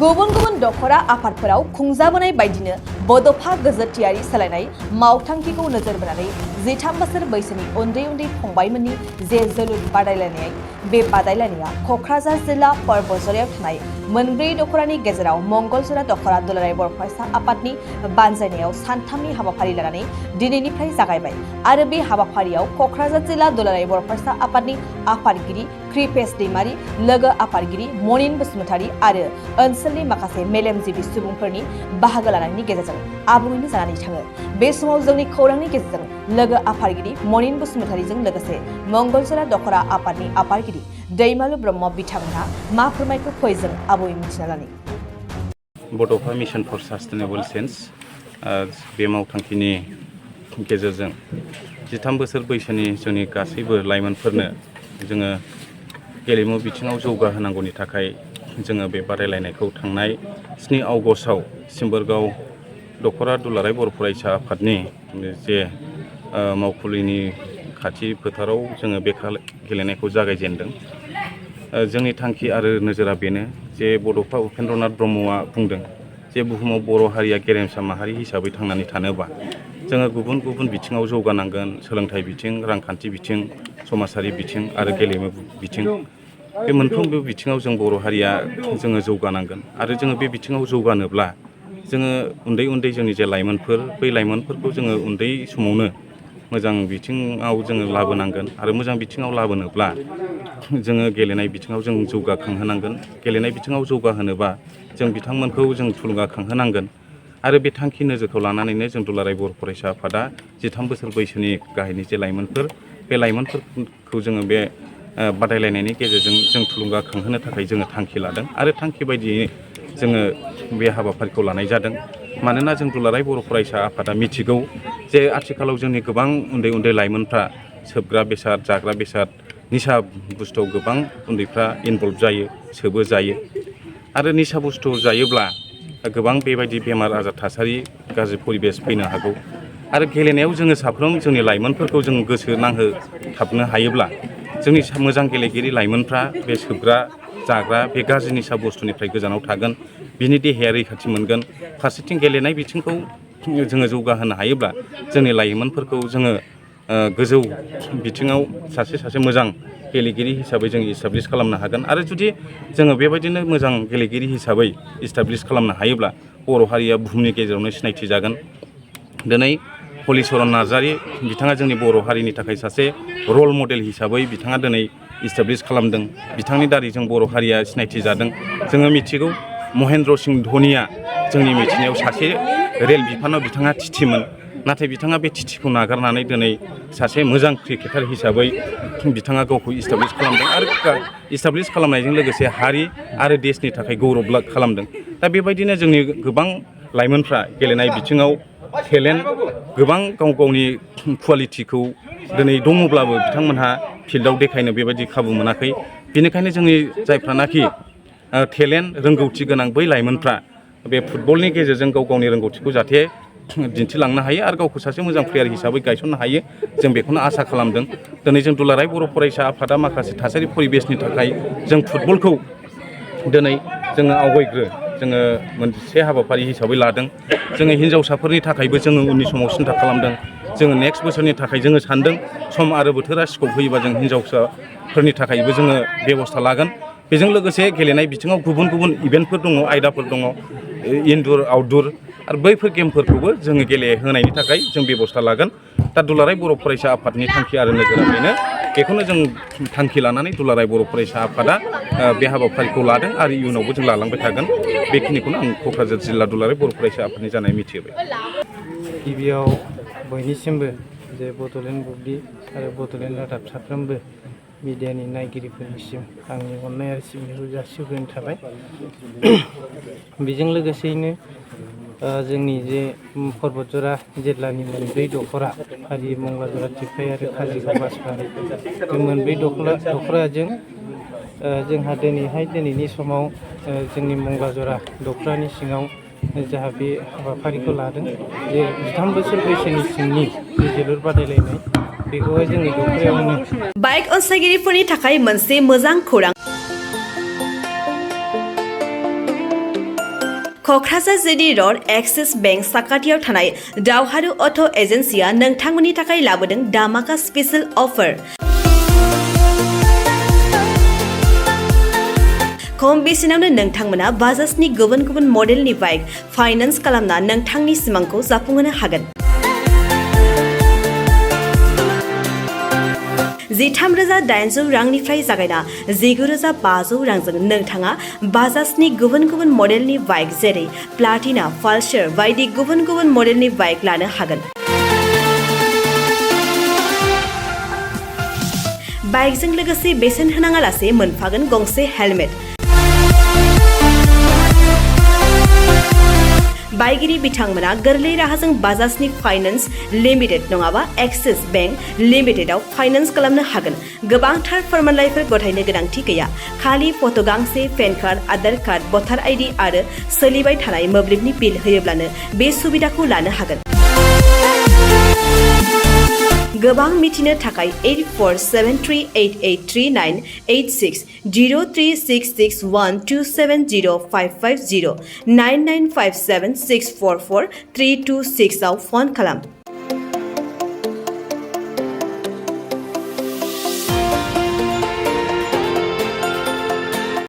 गुबुन गुबुन दखरा आफादफोराव खुंजाबोनाय बायदिनो बड'फा गोजोरथियारि सोलायनाय मावथांखिखौ नोजोर बोनानै 13 बोसोर बैसोनि उन्दै उन्दै फंबायमोननि जे जोलुर बादायलायनाय बे बादायलायनाया क'क्राझार जिल्ला बड'झ'रायाव थानाय मोनब्रै दखरानि गेजेराव मंगलजरा दखरा दुलाराय बर' फरायसा आफादनि बानजायनायाव सानथामनि हाबाफारि लानानै दिनैनिफ्राय जागायबाय आरो बे हाबाफारियाव क'क्राझार जिल्ला दुलाराय बर' फरायसा आफादनि आफादगिरि कृपेश दैमारी लोगो आफादगिरि मनिन बसुमतारी आरो ओनसोलनि माखासे मेलेमजिबि सुबुंफोरनि बाहागो लानायनि गेजेरजों आबुङैनो जानानै थाङो। बे समाव जोंनि खौरांनि गेजेरजों लोगो आफादगिरि मनिन बसुमतारीजों लोगोसे मंगलजरा दखरा आफादनि आफादगिरि दैमालु ब्रह्म बिथांमोनहा मा फोरमायखौ फै जों आबुङै मिथिना लानि। बड'फा मिशन फर सास्टेनेबल चेन्ज बे मावथांखिनि गेजेरजों 13 बोसोर बैसोनि जोंनि गासैबो लाइमोनफोरनो जोङो गेलेमु बिथिङाव जौगाहोनांगौनि थाखाय जोङो बे बादायलायनायखौ थांनाय 7 आगस्टआव सिम्बोरगाव दखरा दुलाराय बर' फरायसा आफादनि जे मावखुलिनि खाथि फोथाराव जोङो बे गेलेनायखौ जागायजेनदों। जोंनि थांखि आरो नोजोरा बेनो जे बड'फा उपेन्द्रनाथ ब्रह्मआ बुंदों जे बुहुमाव बर' हारिया गेरेमसा माहारि हिसाबै थांनानै थानोबा जोङो गुबुन गुबुन बिथिङाव जौगानांगोन। सोलोंथाइ बिथिं, रांखान्थि बिथिं, समाजारि बिथिं आरो गेलेमु बिथिं, बे मोनफ्रोमबो बिथिङाव जों बर' हारिया जोङो जौगानांगोन। आरो जोङो बे बिथिङाव जौगानोब्ला जोङो उन्दै उन्दै जोंनि जे लाइमोनफोर, बै लाइमोनफोरखौ जोङो उन्दै समावनो मोजां बिथिङाव जोङो लाबोनांगोन। आरो मोजां बिथिङाव लाबोनोब्ला जोङो गेलेनाय बिथिङाव जों जौगाखांहोनांगोन। गेलेनाय बिथिङाव जौगाहोनोबा जों बिथांमोनखौ जों थुलुंगाखांहोनांगोन। आरो बे थांखि नोजोरखौ लानानैनो जों दुलाराय बर' फरायसा आफादा 13 बोसोर बैसोनि गाहायनि जे लाइमोनफोर, बे लाइमोनफोरखौ जोङो बे बादायलायनायनि गेजेरजों जों थुलुंगाखांहोनो थाखाय जोङो थांखि लादों। आरो थांखि बायदियै जोङो बे हाबाफारिखौ लानाय जादों। मानोना जों दुलाराय बर' फरायसा आफादा मिथिगौ जे आथिखालाव जोंनि गोबां उन्दै उन्दै लाइमोनफ्रा सोबग्रा बेसाद, जाग्रा बेसाद, निसा बुस्थुआव गोबां उन्दैफ्रा इनभल्भ जायो, सोबो जायो। आरो निसा बुस्थु जायोब्ला गोबां बेबायदि बेमार आजार थासारि, गाज्रि परिबेस फैनो हागौ। आरो गेलेनायाव जोङो साफ्रोम जोंनि लाइमोनफोरखौ जों गोसो नांहोथाबनो हायोब्ला जोंनि मोजां गेलेगिरि लाइमोनफ्रा बे सोबग्रा जाग्रा बे गाज्रि निसा बुस्थुनिफ्राय गोजानाव थागोन, बिनि देहाया रैखाथि मोनगोन। फारसेथिं गेलेनाय बिथिंखौ जोङो जौगाहोनो हायोब्ला जोंनि लाइमोनफोरखौ जोङो गोजौ बिथिङाव सासे मोजां गेलेगिरि हिसाबै जों इस्टाब्लिस खालामनो हागोन। आरो जुदि जोङो बेबायदिनो मोजां गेलेगिरि हिसाबै इस्टाब्लिस खालामनो हायोब्ला बर' हारिया बुहुमनि गेजेरावनो सिनायथि जागोन। दिनै हलिचरन नार्जारी बिथाङा जोंनि बर' हारिनि थाखाय सासे रल मडेल हिसाबै बिथाङा दिनै इस्टाब्लिस खालामदों। बिथांनि दारै जों बर' हारिया सिनायथि जादों। जोङो मिथिगौ महेन्द्र सिं धोनिया जोंनि मिथिनायाव सासे रेल बिफानाव बिथाङा थिथिमोन। नाथाय बिथाङा बे थिथिखौ नागारनानै दिनै सासे मोजां क्रिकेटार हिसाबै बिथाङा गावखौ इस्टाब्लिस खालामदों। आरो इस्टाब्लिस खालामनायजों लोगोसे हारि आरो देशनि थाखाय गौरब खालामदों। दा बेबायदिनो जोंनि गोबां लाइमोनफ्रा गेलेनाय बिथिङाव टेलेन्ट, गोबां गाव गावनि कुवालिटिखौ दिनै दङब्लाबो बिथांमोनहा फिल्डआव देखायनो बेबायदि खाबु मोनाखै। बेनिखायनो जोंनि जायफ्रानाखि टेलेन्ट, रोंगौथि गोनां बै लाइमोनफ्रा बे फुटबलनि गेजेरजों गाव गावनि रोंगौथिखौ जाहाथे दिन्थिलांनो हायो आरो गावखौ सासे मोजां प्लेयार हिसाबै गायसननो हायो, जों बेखौनो आसा खालामदों। दिनै जों दुलाराय बर' फरायसा आफादा माखासे थासारि परिबेसनि थाखाय जों फुटबलखौ दिनै जोङो आवगायग्रो जोङो मोनसे हाबाफारि हिसाबै लादों। जोङो हिन्जावसाफोरनि थाखायबो जोङो उननि समाव सिन्था खालामदों। जोङो नेक्स्ट बोसोरनि थाखाय जोङो सानदों सम आरो बोथोरा स्कप होयोबा जों हिन्जावसाफोरनि थाखायबो जोङो बेब'स्था लागोन। बेजों लोगोसे गेलेनाय बिथिङाव गुबुन गुबुन इभेन्टफोर दङ, आयदाफोर दङ, इनडुर आउटडुर, आरो बैफोर गेमफोरखौबो जोङो गेलेहोनायनि थाखाय जों बेब'स्था लागोन। दा दुलाराय बर' फरायसा आफादनि थांखि आरो नोजोरा बेनो, बेखौनो जों थांखि लानानै दुलाराय बर' फरायसा आफादा बे हाबाफारिखौ लादों आरो इयुनावबो जों लालांबाय थागोन। बेखिनिखौनो आं क'क्राझार जिल्ला दुलाराय बर' फरायसा आफादनि जानाय मिथिहोबाय। गिबियाव बयनिसिमबो जे बड'लेण्ड बुब्लि आरो बड'लेण्ड रादाब साफ्रोमबो मिडियानि नायगिरिफोरनिसिम आंनि अननाय आरो सिबिनायखौ जासिहरनाय थाबाय। बेजों लोगोसेयैनो जोंनि जे बड'झ'रा जिल्लानि मोनब्रै दखरा फारि मंगलजरा थिफाय आरो काजिगाव बासबारि, बे मोनब्रै दखराजों जोंहा दिनैनि समाव जोंनि मंगलजरा दखरानि सिङाव जाहा बे हाबाफारिखौ लादों जे 13 बोसोर बैसोनि सिंनि जे जोलुर बादायलायनाय, बेखौहाय जोंनि दखरायावनो। बाइक अनसायगिरिफोरनि थाखाय मोनसे मोजां खौरां। क'क्राझार जिडी रड एक्सिस बेंक साखाथियाव थानाय दावहारु अट' एजेन्सिया नोंथांमोननि थाखाय लाबोदों दामाका स्पेशल अफार। खम बेसेनावनो नोंथांमोना बाजाजनि गुबुन गुबुन मडेलनि बाइक फाइनान्स खालामना नोंथांनि सिमांखौ जाफुंहोनो हागोन। 13,800 रांनिफ्राय जागायना 19,500 रांजों नोंथाङा बाजाजनि गुबुन गुबुन मडेलनि बाइक जेरै प्लाटिना, पालसार बायदि गुबुन गुबुन मडेलनि बाइक लानो हागोन। बाइकजों लोगोसे बेसेन होनाङालासे मोनफागोन गंसे हेलमेट। बाइगिरि बिथांमोना गोरलै राहाजों बाजाजनि फाइनान्स लिमिटेड नङाबा एक्सिस बेंक लिमिटेडआव फाइनान्स खालामनो हागोन। गोबांथार फोरमानलाइफोर गथायनो गोनांथि गैया। खालि फट' गांसे, पेन कार्ड, आधार कार्ड, भटार आइडि आरो सोलिबाय थानाय मोब्लिबनि बिल होयोब्लानो बे सुबिदाखौ लानो हागोन। गोबां मिथिनो थाखाय 8473883986 03661270550 9957644326 आव फन खालाम।